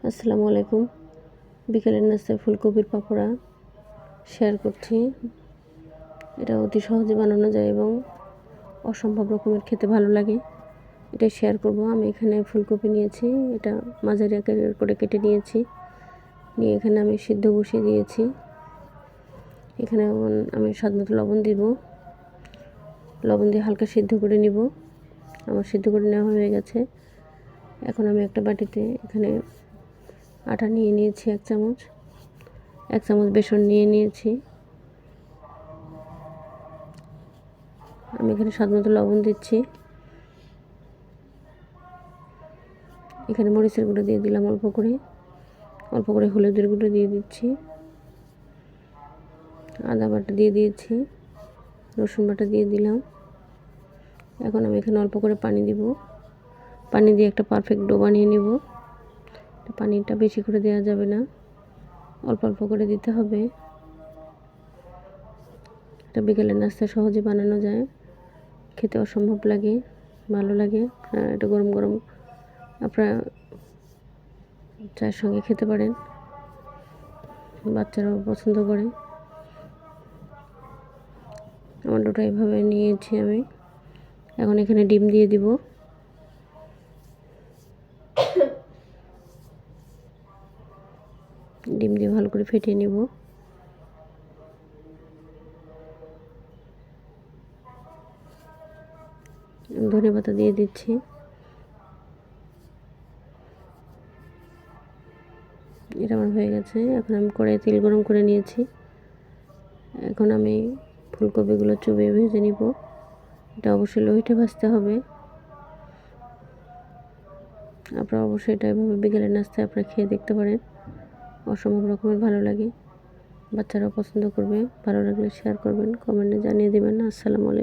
আসসালামু আলাইকুম। বিকেলের নাস্তায় ফুলকপির পাকোড়া শেয়ার করছি। এটা অতি সহজে বানানো যায় এবং অসম্ভব রকমের খেতে ভালো লাগে। এটা শেয়ার করব। আমি এখানে ফুলকপি নিয়েছি, এটা মাঝারি আকারের করে কেটে নিয়েছি। নিয়ে এখানে আমি সিদ্ধ বসিয়ে দিয়েছি। এখানে আমি স্বাদমতো লবণ দিব। লবণ দিয়ে হালকা সিদ্ধ করে নিব। আমার সিদ্ধ করে নেওয়া হয়ে গেছে। এখন আমি একটা বাটিতে এখানে আটা নিয়ে নিয়েছি এক চামচ বেসন নিয়ে নিয়েছি। আমি এখানে স্বাদমতো লবণ দিচ্ছি। এখানে মরিচের গুঁড়ো দিয়ে দিলাম অল্প করে হলুদের গুঁড়ো দিয়ে দিচ্ছি। আদা বাটা দিয়ে দিয়েছি, রসুন বাটা দিয়ে দিলাম। এখন আমি এখানে অল্প করে পানি দিব। পানি দিয়ে একটা পারফেক্ট ডো বানিয়ে নেব। পানিটা বেশি করে দেওয়া যাবে না, অল্প অল্প করে দিতে হবে। এটা বিকেলের নাস্তা সহজে বানানো যায়, খেতে অসম্ভব লাগে, ভালো লাগে। এটা গরম গরম আপনারা চায়ের সঙ্গে খেতে পারেন, বাচ্চারাও পছন্দ করে। আমার ডোটা এভাবে নিয়েছি আমি। এখন এখানে ডিম দিয়ে দিব। ডিম দিয়ে ভালো করে ফেটিয়ে নিব। ধনেপাতা দিয়ে দিচ্ছি। এটা আমার হয়ে গেছে। এখন আমি কড়াইয়ে তেল গরম করে নিয়েছি। এখন আমি ফুলকপিগুলো চুবিয়ে ভেজে নিব। এটা অবশ্যই লো হিটে ভাজতে হবে। আপনারা অবশ্যই এটা এভাবে বিকেলের নাস্তায় আপনারা খেয়ে দেখতে পারেন, অসম্ভব রকমের ভালো লাগে। বাচ্চারাও পছন্দ করবে। ভালো লাগলে শেয়ার করবেন, কমেন্টে জানিয়ে দেবেন। আসসালামু আলাইকুম।